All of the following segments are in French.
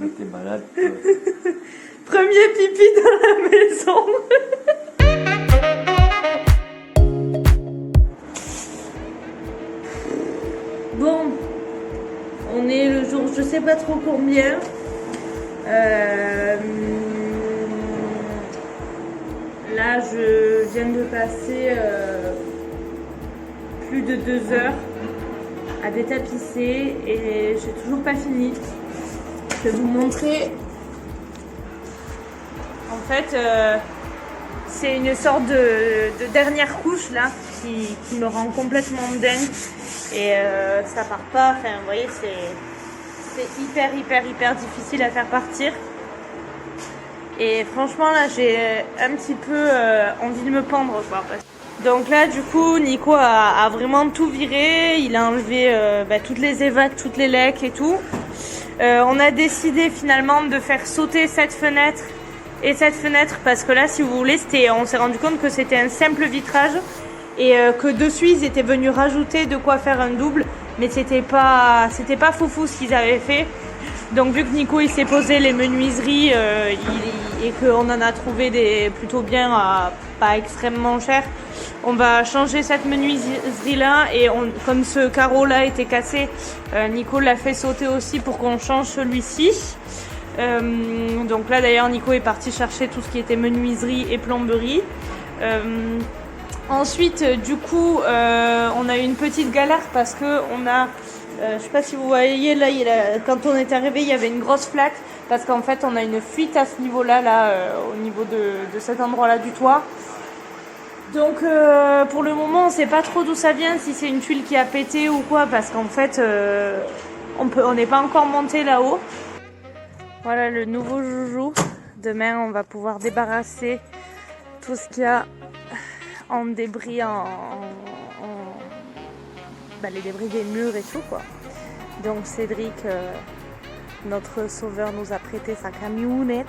Mais t'es malade, toi. Premier pipi dans la maison. Bon, on est le jour, je sais pas trop combien. Là, je viens de passer plus de 2 heures à détapisser et j'ai toujours pas fini. Je vais vous montrer. En fait, c'est une sorte de dernière couche là qui me rend complètement dingue et ça part pas. Enfin, vous voyez, c'est hyper difficile à faire partir. Et franchement là, j'ai un petit peu envie de me pendre quoi. Donc là, du coup, Nico a vraiment tout viré. Il a enlevé toutes les évacts, toutes les lecs et tout. On a décidé finalement de faire sauter cette fenêtre et cette fenêtre parce que là, si vous voulez, on s'est rendu compte que c'était un simple vitrage et que dessus ils étaient venus rajouter de quoi faire un double, mais c'était pas foufou ce qu'ils avaient fait. Donc vu que Nico il s'est posé les menuiseries et qu'on en a trouvé plutôt bien à pas extrêmement cher, on va changer cette menuiserie là et comme ce carreau là était cassé, Nico l'a fait sauter aussi pour qu'on change celui-ci. Donc là d'ailleurs Nico est parti chercher tout ce qui était menuiserie et plomberie. Ensuite du coup on a eu une petite galère parce que on a je sais pas si vous voyez là, quand on est arrivé il y avait une grosse flaque parce qu'en fait on a une fuite à ce niveau là au niveau de cet endroit là du toit. Donc pour le moment on sait pas trop d'où ça vient, si c'est une tuile qui a pété ou quoi, parce qu'en fait on n'est pas encore monté là-haut. Voilà le nouveau joujou. Demain on va pouvoir débarrasser tout ce qu'il y a en débris, les débris des murs et tout quoi. Donc Cédric, notre sauveur, nous a prêté sa camionnette.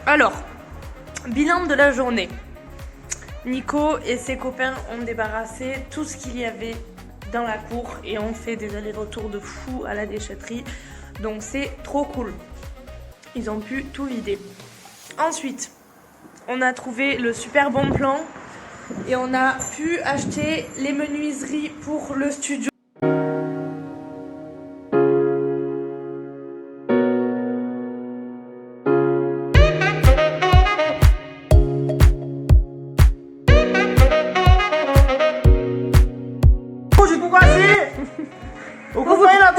Alors, bilan de la journée. Nico et ses copains ont débarrassé tout ce qu'il y avait dans la cour et ont fait des allers-retours de fou à la déchetterie. Donc c'est trop cool. Ils ont pu tout vider. Ensuite, on a trouvé le super bon plan et on a pu acheter les menuiseries pour le studio.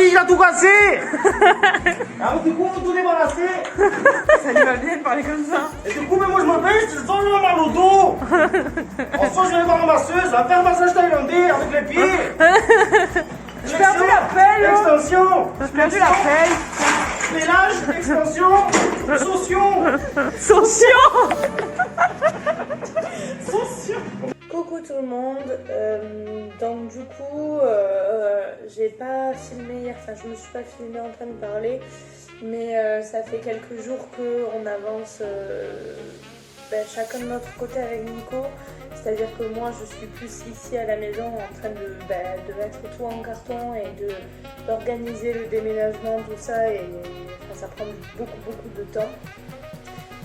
Il a tout cassé. Alors du coup on peut tout débarrasser. Ça lui va bien de parler comme ça. Et du coup mais moi je me pêche, je sens que je vais avoir le dos. Ensuite je vais aller voir ma masseuse, je vais faire un massage thaïlandais avec les pieds. J'ai perdu la pelle. Extension. J'ai perdu la pelle. Ménage, extension, saution. Coucou tout le monde, donc du coup j'ai pas filmé hier, enfin je me suis pas filmée en train de parler, mais ça fait quelques jours qu'on avance chacun de notre côté avec Nico, c'est-à-dire que moi je suis plus ici à la maison en train de mettre tout en carton et d'organiser le déménagement, tout ça, et ça prend beaucoup de temps.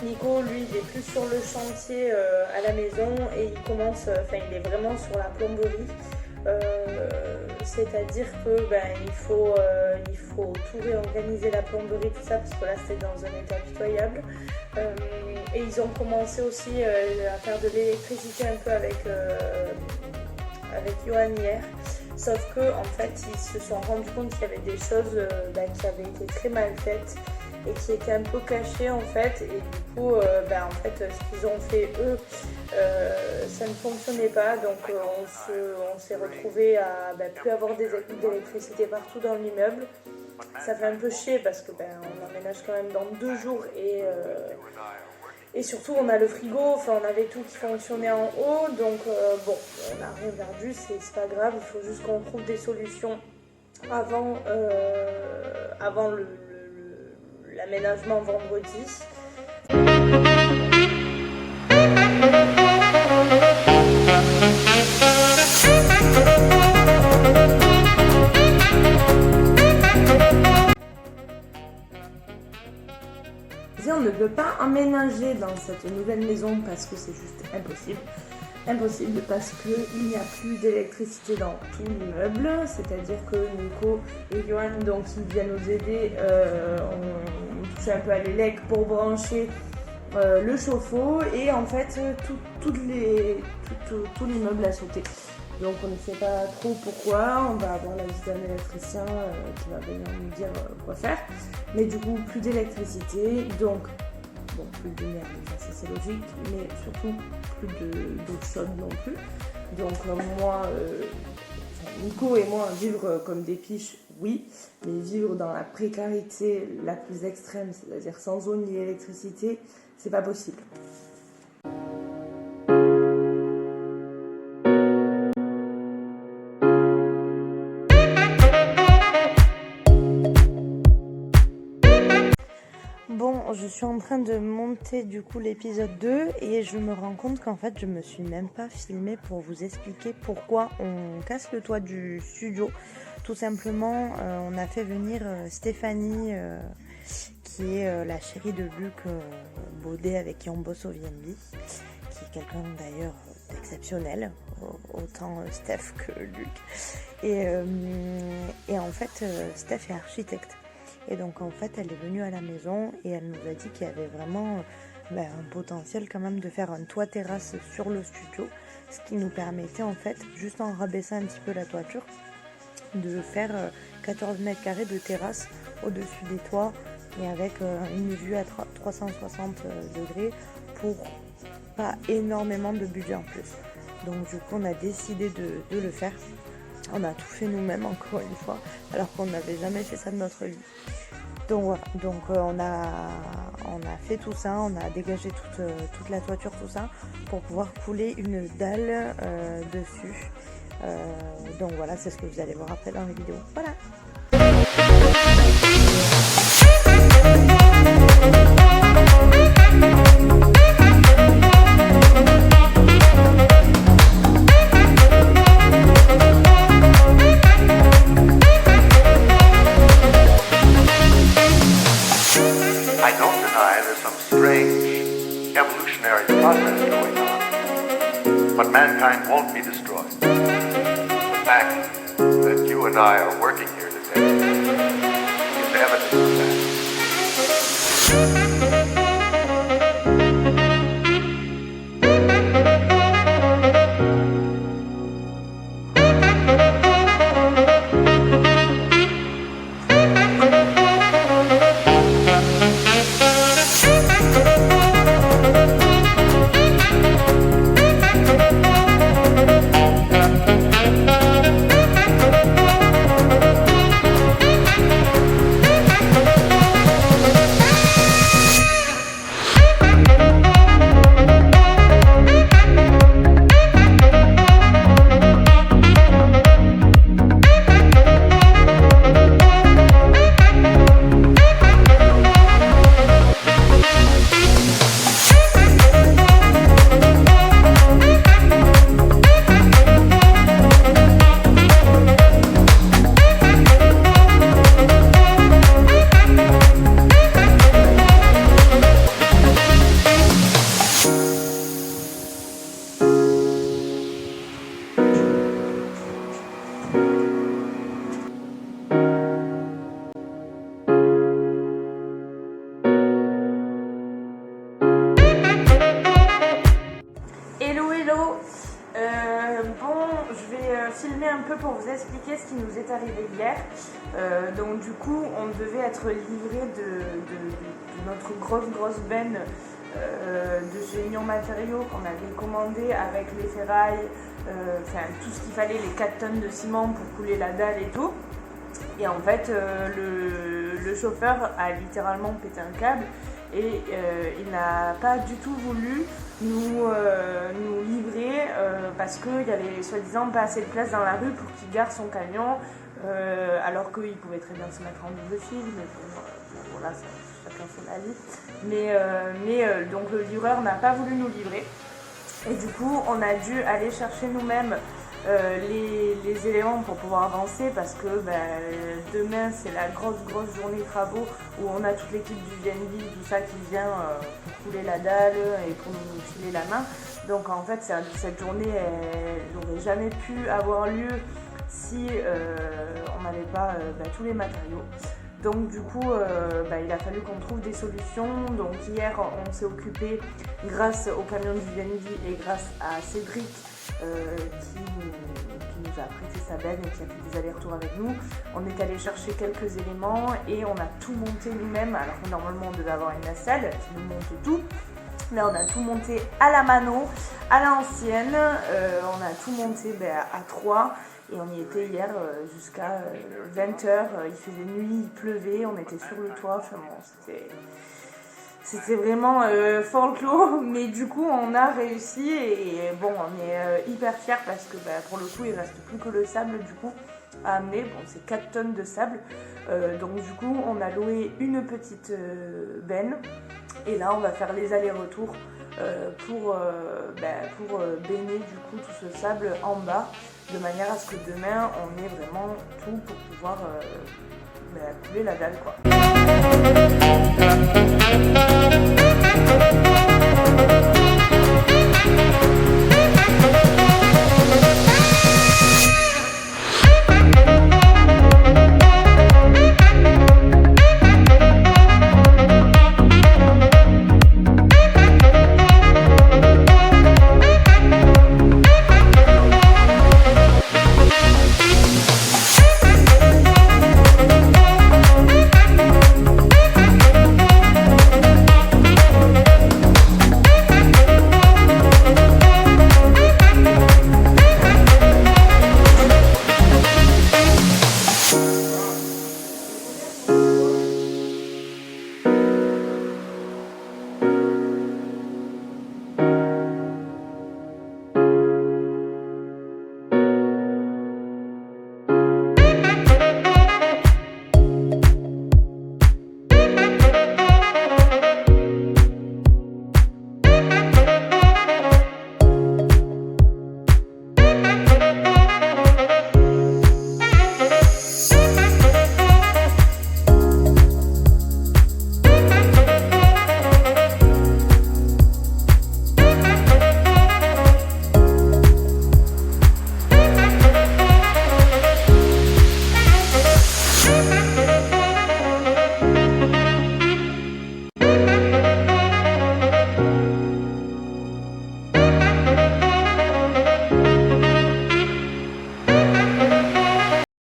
Nico, lui, il est plus sur le chantier à la maison et il est vraiment sur la plomberie. C'est-à-dire que il faut tout réorganiser la plomberie, tout ça, parce que là c'est dans un état pitoyable. Et ils ont commencé aussi à faire de l'électricité un peu avec Johan hier. Sauf que en fait ils se sont rendus compte qu'il y avait des choses qui avaient été très mal faites et qui étaient un peu cachées en fait, et du coup ce qu'ils ont fait eux ça ne fonctionnait pas, donc on s'est retrouvé à plus avoir d'électricité partout dans l'immeuble. Ça fait un peu chier parce que on emménage quand même dans 2 jours Et surtout, on a le frigo, enfin on avait tout qui fonctionnait en haut, donc bon, on n'a rien perdu, c'est pas grave, il faut juste qu'on trouve des solutions avant l'aménagement vendredi. On ne peut pas emménager dans cette nouvelle maison parce que c'est juste impossible. Impossible parce qu'il n'y a plus d'électricité dans tout l'immeuble, c'est-à-dire que Nico et Johan, donc ils viennent nous aider, on touche un peu à l'élec pour brancher le chauffe-eau et en fait tout l'immeuble a sauté. Donc on ne sait pas trop pourquoi, on va avoir la visite d'un électricien qui va venir nous dire quoi faire. Mais du coup plus d'électricité, donc bon, plus de lumière, ça c'est logique, mais surtout plus d'eau chaude non plus. Donc moi, Nico et moi, vivre comme des piches, oui, mais vivre dans la précarité la plus extrême, c'est-à-dire sans eau ni électricité, c'est pas possible. Bon, je suis en train de monter du coup l'épisode 2 et je me rends compte qu'en fait je me suis même pas filmée pour vous expliquer pourquoi on casse le toit du studio. Tout simplement, on a fait venir Stéphanie, qui est la chérie de Luc Baudet avec qui on bosse au VNB, qui est quelqu'un d'ailleurs d'exceptionnel, autant Steph que Luc. Et en fait, Steph est architecte. Et donc en fait elle est venue à la maison et elle nous a dit qu'il y avait vraiment un potentiel quand même de faire un toit terrasse sur le studio, ce qui nous permettait en fait, juste en rabaissant un petit peu la toiture, de faire 14 mètres carrés de terrasse au-dessus des toits et avec une vue à 360 degrés pour pas énormément de budget en plus. Donc du coup on a décidé de le faire. On a tout fait nous-mêmes encore une fois, alors qu'on n'avait jamais fait ça de notre vie. Donc voilà, donc on a fait tout ça, on a dégagé toute la toiture, tout ça, pour pouvoir couler une dalle dessus. Donc voilà, c'est ce que vous allez voir après dans les vidéos. Voilà. But mankind won't be destroyed. The fact that you and I are working here today is evidence of that. filmer un peu pour vous expliquer ce qui nous est arrivé hier. Donc du coup, on devait être livré de notre grosse benne de chez Union Matériaux qu'on avait commandé avec les ferrailles, enfin tout ce qu'il fallait, les 4 tonnes de ciment pour couler la dalle et tout. Et en fait, le chauffeur a littéralement pété un câble et il n'a pas du tout voulu nous livrer parce qu'il y avait soi-disant pas assez de place dans la rue pour qu'il gare son camion, alors qu'il pouvait très bien se mettre en double fil, mais bon, voilà, chacun son avis. Mais donc le livreur n'a pas voulu nous livrer, et du coup on a dû aller chercher nous-mêmes les éléments pour pouvoir avancer, parce que demain c'est la grosse journée de travaux où on a toute l'équipe du VNV, tout ça qui vient pour couler la dalle et pour nous filer la main. Donc en fait cette journée elle n'aurait jamais pu avoir lieu si on n'avait pas tous les matériaux. Donc du coup, il a fallu qu'on trouve des solutions. Donc hier, on s'est occupé, grâce au camion du VNV et grâce à Cédric, qui nous a prêté sa benne et qui a fait des allers-retours avec nous. On est allé chercher quelques éléments et on a tout monté nous-mêmes. Alors que normalement, on devait avoir une nacelle qui nous monte tout. Là, on a tout monté à la mano, à l'ancienne. On a tout monté à 3. Et on y était hier jusqu'à 20h, il faisait nuit, il pleuvait, on était sur le toit, enfin bon, c'était vraiment folklore, mais du coup on a réussi et bon, on est hyper fiers parce que pour le coup il reste plus que le sable du coup à amener, bon c'est 4 tonnes de sable, donc du coup on a loué une petite benne et là on va faire les allers-retours pour baigner du coup tout ce sable en bas, de manière à ce que demain on ait vraiment tout pour pouvoir couler la dalle quoi.